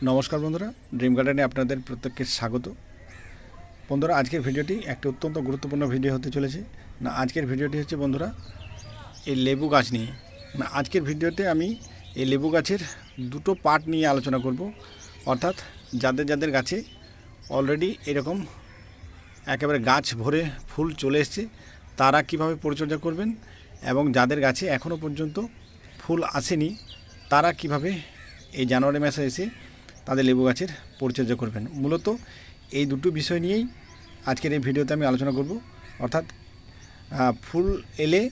নমস্কার বন্ধুরা, ড্রিম গার্ডেনে আপনাদের প্রত্যেককে স্বাগত। বন্ধুরা, আজকের ভিডিওটি একটা অত্যন্ত গুরুত্বপূর্ণ ভিডিও হতে চলেছে। আজকের ভিডিওটি হচ্ছে বন্ধুরা এই লেবু গাছ নিয়ে। আজকের ভিডিওতে আমি এই লেবু গাছের দুটো পার্ট নিয়ে আলোচনা করব। অর্থাৎ যাদের যাদের গাছে অলরেডি এরকম একেবারে গাছ ভরে ফুল চলে এসছে তারা কিভাবে পরিচর্যা করবেন, এবং যাদের গাছে এখনও পর্যন্ত ফুল আসেনি তারা কিভাবে এই জানুয়ারি মাসে এসে তাদের লেবু গাছের পরিচর্যা করবেন। মূলত এই দুটো বিষয় নিয়েই আজকের এই ভিডিওতে আমি আলোচনা করব। অর্থাৎ ফুল এলে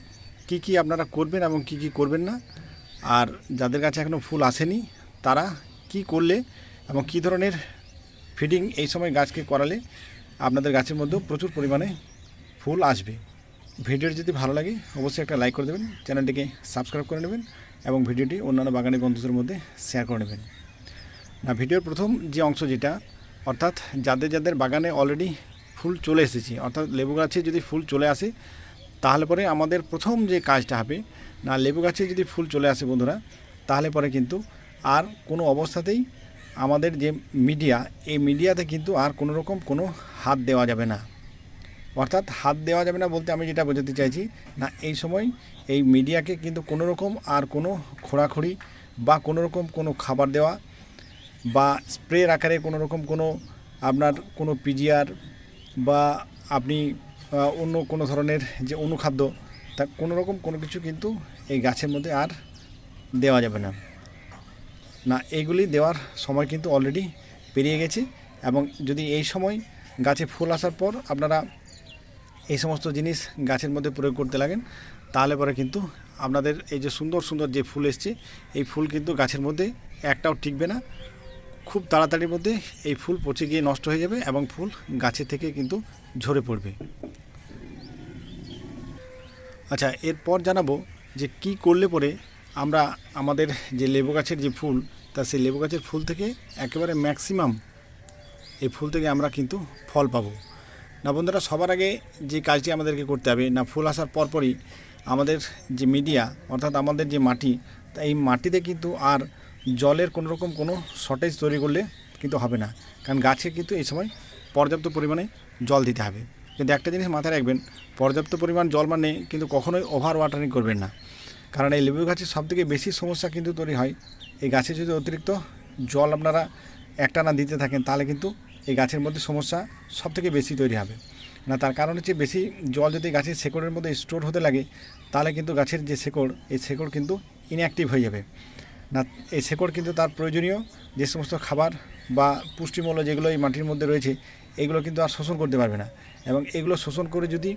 কি কি আপনারা করবেন এবং কি কি করবেন না, আর যাদের কাছে এখনও ফুল আসেনি তারা কি করলে এবং কি ধরনের ফিডিং এই সময় গাছকে করালে আপনাদের গাছের মধ্যেও প্রচুর পরিমাণে ফুল আসবে। ভিডিওটি যদি ভালো লাগে অবশ্যই একটা লাইক করে দেবেন, চ্যানেলটিকে সাবস্ক্রাইব করে নেবেন এবং ভিডিওটি অন্যান্য বাগানি বন্ধুদের মধ্যে শেয়ার করে নেবেন। ভিডিওর প্রথম যে অংশ যেটা, অর্থাৎ যাদের যাদের বাগানে অলরেডি ফুল চলে এসেছে, অর্থাৎ লেবু গাছে যদি ফুল চলে আসে তাহলে পরে আমাদের প্রথম যে কাজটা হবে, লেবু গাছে যদি ফুল চলে আসে বন্ধুরা, তাহলে পরে কিন্তু আর কোনো অবস্থাতেই আমাদের যে মিডিয়া, এই মিডিয়াতে কিন্তু আর কোনো রকম কোনো হাত দেওয়া যাবে না। অর্থাৎ হাত দেওয়া যাবে না বলতে আমি যেটা বোঝাতে চাইছি, এই সময় এই মিডিয়াকে কিন্তু কোনো রকম আর কোনো খোঁড়াখুড়ি বা কোনো রকম কোনো খাবার দেওয়া বা স্প্রের আকারে কোনো রকম কোনো আপনার কোনো পিজিআর বা আপনি অন্য কোনো ধরনের যে অনুখাদ্য, তা কোনো রকম কোনো কিছু কিন্তু এই গাছের মধ্যে আর দেওয়া যাবে না। এইগুলি দেওয়ার সময় কিন্তু অলরেডি পেরিয়ে গেছে। এবং যদি এই সময় গাছে ফুল আসার পর আপনারা এই সমস্ত জিনিস গাছের মধ্যে প্রয়োগ করতে লাগেন, তাহলে পরে কিন্তু আপনাদের এই যে সুন্দর সুন্দর যে ফুল এসছে এই ফুল কিন্তু গাছের মধ্যে একটাও টিকবে না। খুব তাড়াতাড়ির মধ্যে এই ফুল পচে গিয়ে নষ্ট হয়ে যাবে এবং ফুল গাছে থেকে কিন্তু ঝরে পড়বে। আচ্ছা, এরপর জানাবো যে কি করলে পরে আমরা আমাদের যে লেবু গাছের যে ফুল, তা সেই লেবু গাছের ফুল থেকে একেবারে ম্যাক্সিমাম এই ফুল থেকে আমরা কিন্তু ফল পাবো। বন্ধুরা, সবার আগে যে কাজটি আমাদেরকে করতে হবে, ফুল আসার পরপরই আমাদের যে মিডিয়া, অর্থাৎ আমাদের যে মাটি, তা এই মাটিতে কিন্তু আর জলের কোনো রকম কোনো শর্টেজ তৈরি করলে কিন্তু হবে না। কারণ গাছে কিন্তু এই সময় পর্যাপ্ত পরিমাণে জল দিতে হবে। কিন্তু একটা জিনিস মাথায় রাখবেন, পর্যাপ্ত পরিমাণ জল মানে কিন্তু কখনোই ওভার ওয়াটারিং করবেন না। কারণ এই লেবু গাছের সবথেকে বেশি সমস্যা কিন্তু তৈরি হয় এই গাছে যদি অতিরিক্ত জল আপনারা একটানা দিতে থাকেন, তাহলে কিন্তু এই গাছের মধ্যে সমস্যা সবথেকে বেশি তৈরি হবে। তার কারণ হচ্ছে বেশি জল যদি গাছের শেকড়ের মধ্যে স্টোর হতে লাগে, তাহলে কিন্তু গাছের যে শেকড়, এই শেকড় কিন্তু ইনঅ্যাক্টিভ হয়ে যাবে। এই শেকড় কিন্তু তার প্রয়োজনীয় যে সমস্ত খাবার বা পুষ্টিমূল্য যেগুলো এই মাটির মধ্যে রয়েছে, এগুলো কিন্তু আর শোষণ করতে পারবে না। এবং এগুলো শোষণ করে যদি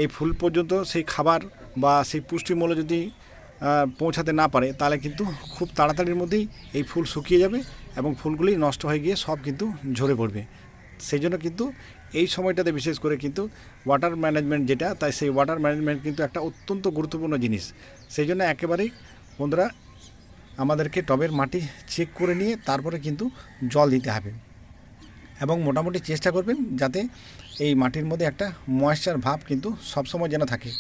এই ফুল পর্যন্ত সেই খাবার বা সেই পুষ্টিমূল্য যদি পৌঁছাতে না পারে, তাহলে কিন্তু খুব তাড়াতাড়ির মধ্যেই এই ফুল শুকিয়ে যাবে এবং ফুলগুলি নষ্ট হয়ে গিয়ে সব কিন্তু ঝরে পড়বে। সেই জন্য কিন্তু এই সময়টাতে বিশেষ করে কিন্তু ওয়াটার ম্যানেজমেন্ট যেটা, তাই সেই ওয়াটার ম্যানেজমেন্ট কিন্তু একটা অত্যন্ত গুরুত্বপূর্ণ জিনিস। সেই জন্য একেবারেই বন্ধুরা আমাদেরকে টবের মাটি চেক করে নিয়ে তারপরে কিন্তু জল দিতে হবে। এবং মোটামুটি চেষ্টা করবেন যাতে এই মাটির মধ্যে একটা ময়েশ্চার ভাব কিন্তু সবসময় যেন থাকে।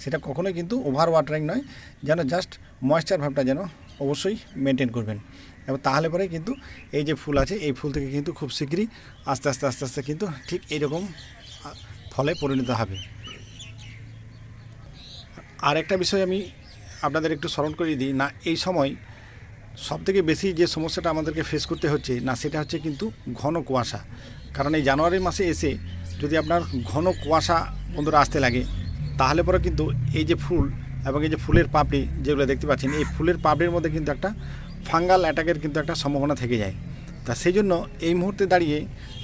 সেটা কখনোই কিন্তু ওভার ওয়াটারিং নয়, যেন জাস্ট ময়েশ্চার ভাবটা যেন অবশ্যই মেনটেন করবেন। এবং তাহলে পরে কিন্তু এই যে ফুল আছে, এই ফুল থেকে কিন্তু খুব শীঘ্রই আস্তে আস্তে আস্তে আস্তে কিন্তু ঠিক এইরকম ফলে পরিণত হবে। আর একটা বিষয় আমি আপনাদের একটু স্মরণ করিয়ে দিই, এই সময় সবথেকে বেশি যে সমস্যাটা আমাদেরকে ফেস করতে হচ্ছে, সেটা হচ্ছে কিন্তু ঘন কুয়াশা। কারণ এই জানুয়ারি মাসে এসে যদি আপনার ঘন কুয়াশা বন্ধুরা আসতে লাগে, তাহলে পরে কিন্তু এই যে ফুল এবং এই যে ফুলের পাপড়ি যেগুলো দেখতে পাচ্ছেন, এই ফুলের পাপড়ির মধ্যে কিন্তু একটা ফাঙ্গাল অ্যাটাকের কিন্তু একটা সম্ভাবনা থেকে যায়। তা সেই জন্য এই মুহূর্তে দাঁড়িয়ে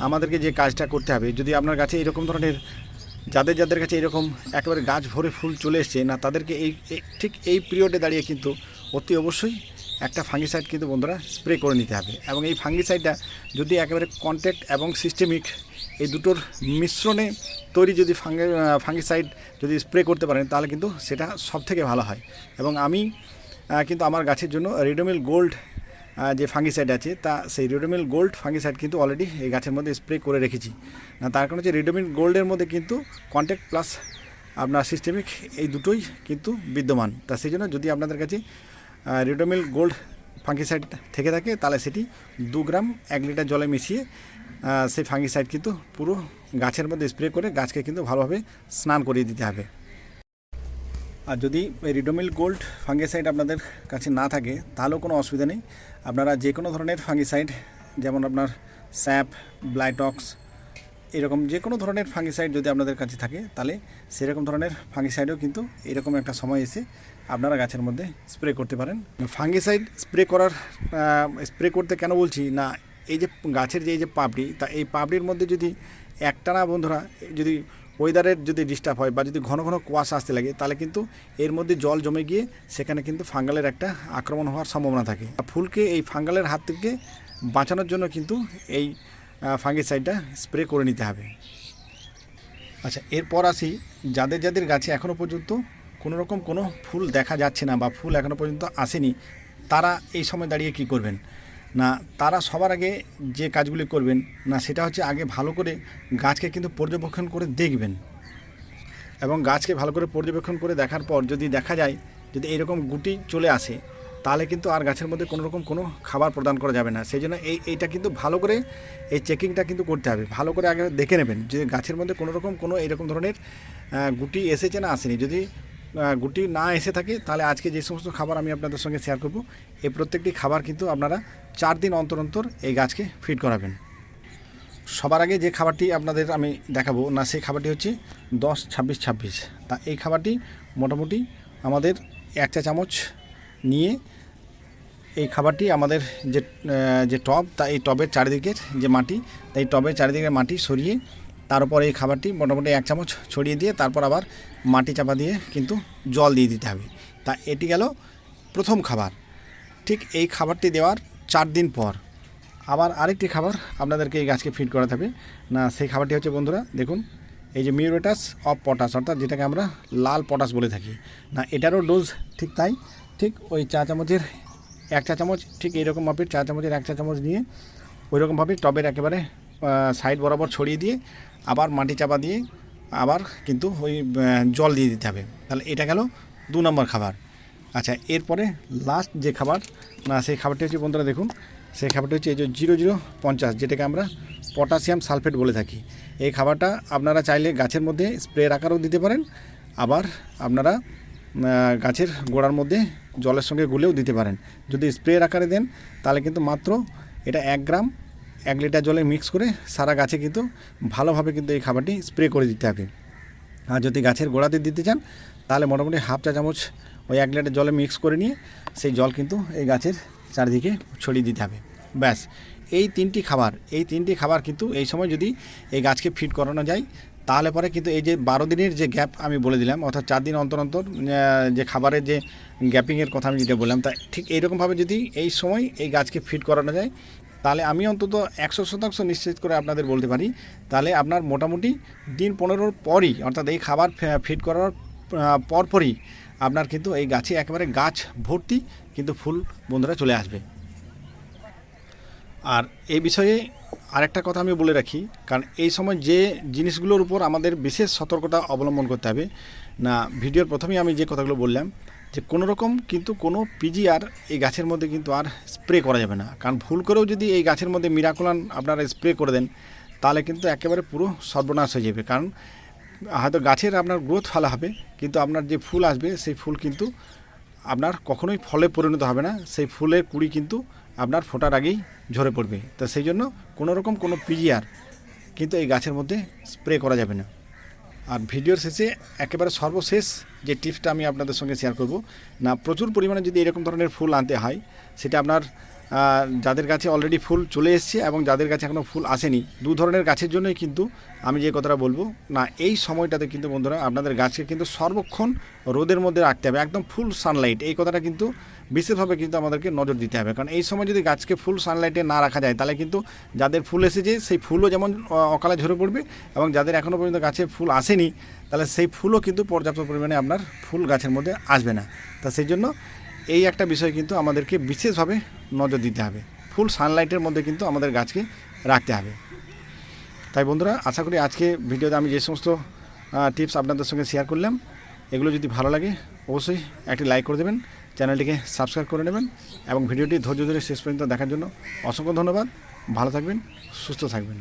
আমাদেরকে যে কাজটা করতে হবে, যদি আপনার কাছে এরকম ধরনের যাদের যাদের কাছে এরকম একেবারে গাছ ভরে ফুল চলে এসছে, তাদেরকে ঠিক এই পিরিয়ডে দাঁড়িয়ে কিন্তু অতি অবশ্যই একটা ফাঙ্গিসাইড কিন্তু বন্ধুরা স্প্রে করে নিতে হবে। এবং এই ফাঙ্গিসাইডটা যদি একেবারে কন্ট্যাক্ট এবং সিস্টেমিক এই দুটোর মিশ্রণে তৈরি যদি ফাঙ্গিসাইড যদি স্প্রে করতে পারেন, তাহলে কিন্তু সেটা সবথেকে ভালো হয়। এবং আমি কিন্তু আমার গাছের জন্য রিডোমিল গোল্ড যে ফাঙ্গিসাইড আছে, তা সেই রিডোমিল গোল্ড ফাঙ্গিসাইড কিন্তু অলরেডি এই গাছের মধ্যে স্প্রে করে রেখেছি। তার কারণ হচ্ছে রিডোমিল গোল্ডের মধ্যে কিন্তু কন্ট্যাক্ট প্লাস আপনার সিস্টেমিক এই দুটোই কিন্তু বিদ্যমান। তা সেই জন্য যদি আপনাদের কাছে রিডোমিল গোল্ড ফাঙ্গিসাইড থেকে থাকে তাহলে সেটি 2 গ্রাম 1 লিটার জলে মিশিয়ে সেই ফাঙ্গিসাইড কিন্তু পুরো গাছের মধ্যে স্প্রে করে গাছকে কিন্তু ভালোভাবে স্নান করিয়ে দিতে হবে। আর যদি রিডোমিল গোল্ড ফাঙ্গিসাইড আপনাদের কাছে না থাকে তাহলেও কোনো অসুবিধা নেই, আপনারা যে কোনো ধরনের ফাঙ্গিসাইড যেমন আপনার স্যাপ, ব্লাইটক্স এরকম যে কোনো ধরনের ফাঙ্গিসাইড যদি আপনাদের কাছে থাকে তাহলে সেরকম ধরনের ফাঙ্গিসাইডও কিন্তু এরকম একটা সময় এসে আপনারা গাছের মধ্যে স্প্রে করতে পারেন। ফাঙ্গিসাইড স্প্রে করতে কেন বলছি না, এই যে গাছের যে পাপড়ি, তা এই পাপড়ির মধ্যে যদি একটানা বন্ধুরা যদি ওয়েদারের যদি ডিস্টার্ব হয় বা যদি ঘন ঘন কুয়াশা আসতে লাগে তাহলে কিন্তু এর মধ্যে জল জমে গিয়ে সেখানে কিন্তু ফাঙ্গালের একটা আক্রমণ হওয়ার সম্ভাবনা থাকে। ফুলকে এই ফাঙ্গালের হাত থেকে বাঁচানোর জন্য কিন্তু এই ফাঙ্গিসাইডটা স্প্রে করে নিতে হবে। আচ্ছা, এরপর আসি যাদের যাদের গাছে এখনও পর্যন্ত কোনো রকম কোনো ফুল দেখা যাচ্ছে না বা ফুল এখনও পর্যন্ত আসেনি, তারা এই সময় দাঁড়িয়ে কি করবেন না, তারা সবার আগে যে কাজগুলি করবেন না সেটা হচ্ছে আগে ভালো করে গাছকে কিন্তু পর্যবেক্ষণ করে দেখবেন এবং গাছকে ভালো করে পর্যবেক্ষণ করে দেখার পর যদি দেখা যায় যদি এরকম গুটি চলে আসে তাহলে কিন্তু আর গাছের মধ্যে কোনো রকম কোনো খাবার প্রদান করা যাবে না। সেই জন্য এইটা কিন্তু ভালো করে এই চেকিংটা কিন্তু করতে হবে, ভালো করে আগে দেখে নেবেন যে গাছের মধ্যে কোনো রকম কোনো এরকম ধরনের গুটি এসেছে না আসেনি। যদি গুটি না এসে থাকে তাহলে আজকে যে সমস্ত খাবার আমি আপনাদের সঙ্গে শেয়ার করব এই প্রত্যেকটি খাবার কিন্তু আপনারা 4 দিন অন্তর অন্তর এই গাছকে ফিড করাবেন। সবার আগে যে খাবারটি আপনাদের আমি দেখাবো না সেই খাবারটি হচ্ছে 10-26-26। তা এই খাবারটি মোটামুটি আমাদের 1 চা চামচ নিয়ে এই খাবারটি আমাদের যে টব তা এই টবের চারিদিকের যে মাটি তাই টবের চারিদিকের মাটি সরিয়ে তার উপর এই খাবারটি মোটামুটি 1 চামচ ছড়িয়ে দিয়ে তারপর আবার মাটি চাপা দিয়ে কিন্তু জল দিয়ে দিতে হবে। তা এটি গেল প্রথম খাবার। ঠিক এই খাবারটি দেওয়ার 4 দিন পর আবার আরেকটি খাবার আপনাদেরকে এই গাছকে ফিড করাতে হবে না, সেই খাবারটি হচ্ছে বন্ধুরা দেখুন এই যে মিউরেটাস অফ পটাশ, অর্থাৎ যেটাকে আমরা লাল পটাশ বলে থাকি না, এটারও ডোজ ঠিক তাই, ঠিক ওই 1 চা চামচ ঠিক এইরকম মাপের 4 চামচের 1 চা চামচ নিয়ে ওই রকমভাবে টবের একেবারে সাইড বরাবর ছড়িয়ে দিয়ে আবার মাটি চাপা দিয়ে আবার কিন্তু ওই জল দিয়ে দিতে হবে। তাহলে এটা গেল 2 নম্বর খাবার। আচ্ছা, এরপরে লাস্ট যে খাবার না সেই খাবারটি হচ্ছে বন্ধুরা দেখুন সেই খাবারটি হচ্ছে এই যে 0050 যেটাকে আমরা পটাশিয়াম সালফেট বলে থাকি। এই খাবারটা আপনারা চাইলে গাছের মধ্যে স্প্রের আকারেও দিতে পারেন, আবার আপনারা গাছের গোড়ার মধ্যে জলের সঙ্গে গুলেও দিতে পারেন। যদি স্প্রের আকারে দেন তাহলে কিন্তু মাত্র এটা 1 গ্রাম 1 লিটার জলে মিক্স করে সারা গাছে কিন্তু ভালোভাবে কিন্তু এই খাবারটি স্প্রে করে দিতে হবে। আর যদি গাছের গোড়াতে দিতে চান তাহলে মোটামুটি 1/2 চা চামচ ওই 1 লিটার জলে মিক্স করে নিয়ে সেই জল কিন্তু এই গাছের চারিদিকে ছড়িয়ে দিতে হবে। ব্যাস, এই 3টি খাবার কিন্তু এই সময় যদি এই গাছকে ফিড করানো যায় তাহলে পরে কিন্তু এই যে 12 দিনের যে গ্যাপ আমি বলে দিলাম, অর্থাৎ 4 দিন অন্তর অন্তর যে খাবারের যে গ্যাপিংয়ের কথা আমি যেটা বললাম, তা ঠিক এইরকমভাবে যদি এই সময় এই গাছকে ফিড করানো যায় তাহলে আমি অন্তত 100% নিশ্চিত করে আপনাদের বলতে পারি তাহলে আপনার মোটামুটি দিন 15 পরই, অর্থাৎ এই খাবার ফিড করার পরপরই আপনার কিন্তু এই গাছে একেবারে গাছ ভর্তি কিন্তু ফুল বন্ধুরা চলে আসবে। আর এই বিষয়ে আরেকটা কথা আমি বলে রাখি, কারণ এই সময় যে জিনিসগুলোর উপর আমাদের বিশেষ সতর্কতা অবলম্বন করতে হবে না, ভিডিওর প্রথমেই আমি যে কথাগুলো বললাম যে কোনো রকম কিন্তু কোনো পিজিআর এই গাছের মধ্যে কিন্তু আর স্প্রে করা যাবে না। কারণ ভুল করেও যদি এই গাছের মধ্যে মিরাকুলান আপনারা স্প্রে করে দেন তাহলে কিন্তু একেবারে পুরো সর্বনাশ হয়ে যাবে। কারণ হয়তো গাছের আপনার গ্রোথ ভালো হবে কিন্তু আপনার যে ফুল আসবে সেই ফুল কিন্তু আপনার কখনোই ফলে পরিণত হবে না, সেই ফুলের কুড়ি কিন্তু আপনার ফোটার আগেই ঝরে পড়বে। তো সেই জন্য কোনো রকম কোনো পিজিআর কিন্তু এই গাছের মধ্যে স্প্রে করা যাবে না। আর ভিডিওর শেষে একেবারে সর্বশেষ যে টিপসটা আমি আপনাদের সঙ্গে শেয়ার করব না, প্রচুর পরিমাণে যদি এরকম ধরনের ফুল আনতে হয় সেটা আপনার যাদের গাছে অলরেডি ফুল চলে এসছে এবং যাদের গাছে এখনও ফুল আসেনি, 2 ধরনের গাছের জন্যই কিন্তু আমি যে কথাটা বলবো না, এই সময়টাতে কিন্তু বন্ধুরা আপনাদের গাছকে কিন্তু সর্বক্ষণ রোদের মধ্যে রাখতে হবে, একদম ফুল সানলাইট, এই কথাটা কিন্তু বিশেষভাবে কিন্তু আমাদেরকে নজর দিতে হবে। কারণ এই সময় যদি গাছকে ফুল সানলাইটে না রাখা যায় তাহলে কিন্তু যাদের ফুল এসেছে সেই ফুলও যেমন অকালে ঝরে পড়বে এবং যাদের এখনও পর্যন্ত গাছে ফুল আসেনি তাহলে সেই ফুলও কিন্তু পর্যাপ্ত পরিমাণে আপনার ফুল গাছের মধ্যে আসবে না। তা সেই জন্য এই একটা বিষয় কিন্তু আমাদেরকে বিশেষভাবে নজর দিতে হবে, ফুল সানলাইটের মধ্যে কিন্তু আমাদের গাছকে রাখতে হবে। তাই বন্ধুরা, আশা করি আজকে ভিডিওতে আমি যে সমস্ত টিপস আপনাদের সঙ্গে শেয়ার করলাম এগুলো যদি ভালো লাগে অবশ্যই একটি লাইক করে দেবেন, চ্যানেলটিকে সাবস্ক্রাইব করে নেবেন এবং ভিডিওটি ধৈর্য ধরে শেষ পর্যন্ত দেখার জন্য অসংখ্য ধন্যবাদ। ভালো থাকবেন, সুস্থ থাকবেন।